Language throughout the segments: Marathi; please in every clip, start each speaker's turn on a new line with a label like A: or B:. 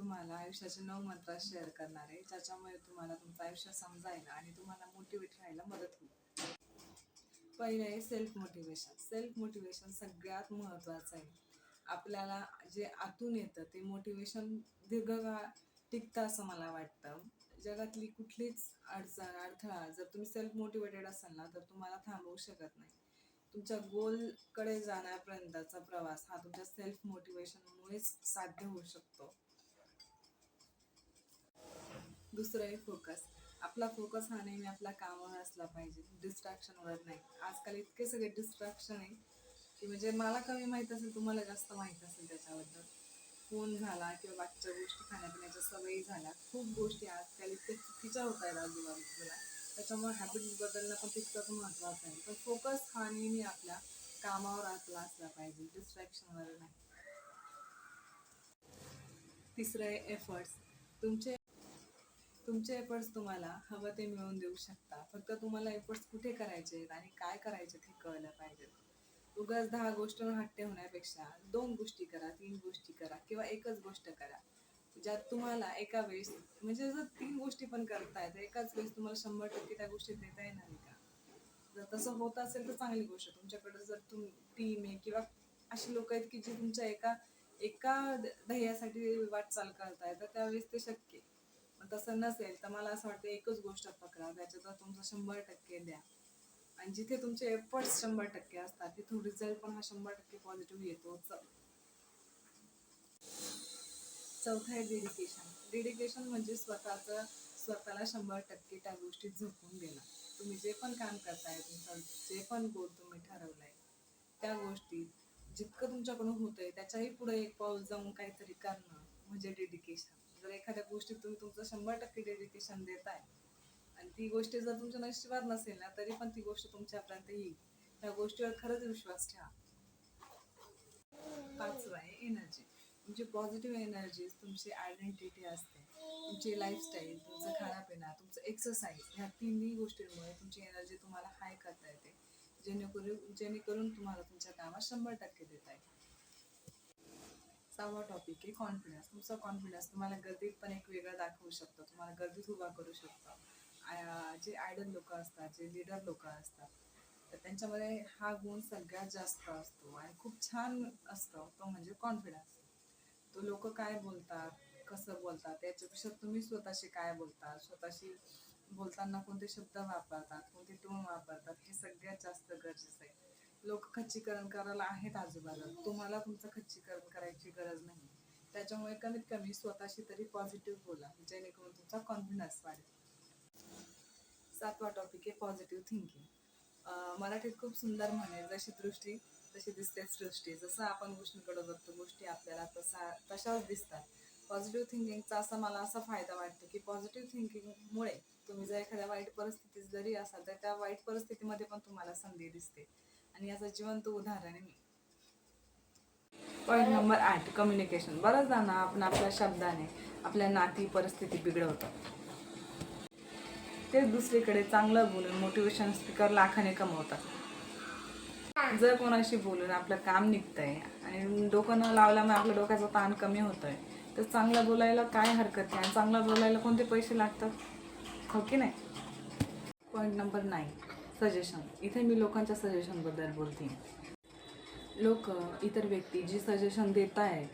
A: तुम्हाला आयुष्याचे 9 मंत्र शेअर करणार आहे, ज्याच्यामुळे तुम्हाला तुमचं आयुष्य समजायला आणि तुम्हाला मोटिवेट राहायला मदत होईल. पहिलं आहे सेल्फ मोटिवेशन. सेल्फ मोटिवेशन सगळ्यात महत्त्वाचं आहे. आपल्याला जे आतून येतं ते मोटिवेशन दीर्घकाळ टिकतं असं मला वाटतं. जगातली कुठलीच अडचण, अडथळा जर तुम्ही सेल्फ मोटिवेटेड असाल ना, तर तुम्हाला थांबवू शकत नाही. तुमच्या गोलकडे जाण्यापर्यंतचा प्रवास हा तुमच्या सेल्फ मोटिवेशनमुळेच साध्य होऊ शकतो. दुसरं आहे फोकस. आपला फोकस हा नेहमी आपल्या कामावर असला पाहिजे, डिस्ट्रॅक्शनवर नाही. आजकाल इतके सगळे डिस्ट्रॅक्शन आहे की म्हणजे मला कमी माहीत असेल, तुम्हाला जास्त माहीत असेल त्याच्याबद्दल. फोन झाला किंवा बाकीच्या गोष्टी, खाण्यापिण्याच्या सवयी झाल्या, खूप गोष्टी आजकाल इतक्या चुकीच्या होत आहेत आजूबाजूला. त्याच्यामुळे हॅबिट्स बदलणं पण तितकंच महत्त्वाचं आहे. पण फोकस हा नेहमी आपल्या कामावर आपला असला पाहिजे, डिस्ट्रॅक्शनवर नाही. तिसरं आहे एफर्ट्स. तुमचे तुमचे एफर्ट्स तुम्हाला हवं ते मिळवून देऊ शकता. फक्त तुम्हाला एफर्ट्स कुठे करायचे आहेत आणि काय करायचे हे कळलं पाहिजे. उगाच 10 गोष्टींवर हट्ट होण्यापेक्षा 2 गोष्टी करा, 3 गोष्टी करा किंवा एकच गोष्ट करा. ज्यात तुम्हाला एका वेळेस म्हणजे जर 3 गोष्टी पण करताय तर एकाच वेळेस तुम्हाला 100% त्या गोष्टी देता येणार का? जर तसं होत असेल तर चांगली गोष्ट. तुमच्याकडे जर टीम आहे किंवा अशी लोक आहेत की जे तुमच्या एका एका ध्येयासाठी वाटचाल करताय, तर त्यावेळेस ते शक्य आहे. पण तसं नसेल तर मला असं वाटतं एकच गोष्ट पकडा, त्याच्यात तुमचं 100% द्या. आणि जिथे तुमचे एफर्ट्स 100% असतात तिथून रिझल्ट पण हा 100% पॉझिटिव्ह येतोच. चौथा आहे डेडिकेशन. डेडिकेशन म्हणजे स्वतःला 100% त्या गोष्टीत झोकून देणं. तुम्ही जे पण काम करताय, तुमचं जे पण गोल तुम्ही ठरवलाय, त्या गोष्टीत जितकं तुमच्याकडून होतंय त्याच्याही पुढे एक पाऊल जाऊन काहीतरी करणं म्हणजे डेडिकेशन. जर एखाद्या गोष्टीत तुम्ही तुमचं 100% डेडिकेशन देताय आणि ती गोष्ट जर तुमच्या नशिबात नसेल ना, तरी पण ती गोष्ट तुमच्यापर्यंत येईल. त्या गोष्टीवर खरंच विश्वास ठेवा. पाचवा आहे एनर्जी. तुमची पॉझिटिव्ह एनर्जी तुमची आयडेंटिटी असते. तुमची लाईफस्टाईल, तुमचं खाणंपिणं, तुमचं एक्सरसाइज, ह्या तिन्ही गोष्टींमुळे तुमची एनर्जी तुम्हाला हाय करता येते, जेणेकरून तुम्हाला तुमच्या कामात 100% देता येईल. सहावा टॉपिक आहे कॉन्फिडन्स. तुमचा कॉन्फिडन्स तुम्हाला गर्दीत पण एक वेगळं दाखवू शकतो, तुम्हाला गर्दीत उभा करू शकतो. जे आयडल लोक असतात, जे लीडर लोक असतात, तर त्यांच्यामध्ये हा गुण सगळ्यात जास्त असतो आणि खूप छान असतो, तो म्हणजे कॉन्फिडन्स. तो लोक काय बोलतात, कसं बोलतात त्याच्यापेक्षा तुम्ही स्वतःशी काय बोलतात, स्वतःशी बोलताना कोणते शब्द वापरतात, कोणते टोन वापरतात, हे सगळ्यात जास्त गरजेचं आहे. लोक खच्चीकरण करायला आहेत आजूबाजूला, तुम्हाला तुमचं खच्चीकरण करायची गरज नाही. त्याच्यामुळे कमीत कमी स्वतःशी तरी पॉझिटिव्ह बोला, जेणेकरून तुमचा कॉन्फिडन्स वाढेल. सातवा टॉपिक आहे पॉझिटिव्ह थिंकिंग. मराठीत खूप सुंदर म्हणे, जशी दृष्टी तशी दिसते सृष्टी. जसं आपण गोष्टींकडे बघतो, गोष्टी आपल्याला तशाच दिसतात. पॉझिटिव्ह थिंकिंगचा मला असा फायदा वाटतो की पॉझिटिव्ह थिंकिंगमुळे तुम्ही जर एखाद्या वाईट परिस्थितीत जरी असाल तर त्या वाईट परिस्थितीमध्ये पण तुम्हाला संधी दिसते. आणि याचं जिवंत उदाहरण आहे मी. Point number 8, communication. बरंच जण आपण आपल्या शब्दाने आपल्या नाती परिस्थिती बिघडवतात. ते दुसरीकडे चांगलं बोलून मोटिवेशन स्पीकर लाखाने कमवतात. जर कोणाशी बोलून आपलं काम निघतंय आणि डोकं न लावल्यामुळे आपल्या डोक्याचा ताण कमी होतोय, तर चांगलं बोलायला काय हरकत नाही. आणि चांगलं बोलायला कोणते पैसे लागतात, हो की नाही? Point number 9, suggestion. इथे मी लोकांच्या सजेशनबद्दल बोलते. लोक, इतर व्यक्ती जी सजेशन देत आहे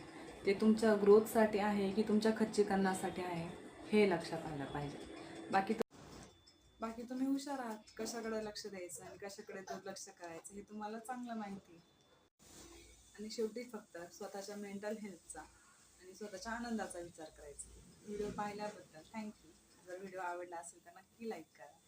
A: ते तुमच्या ग्रोथसाठी आहे की तुमच्या खच्चीकरणासाठी आहे, हे लक्षात आलं पाहिजे. बाकी तुम्ही हुशार आहात, कशाकडे लक्ष द्यायचं आणि कशाकडे दुर्लक्ष करायचं हे तुम्हाला चांगलं माहिती. आणि शेवटी फक्त स्वतःच्या मेंटल हेल्थचा आणि स्वतःच्या आनंदाचा विचार करायचा. व्हिडिओ पाहिल्याबद्दल थँक्यू. जर व्हिडिओ आवडला असेल तर नक्की लाईक करा.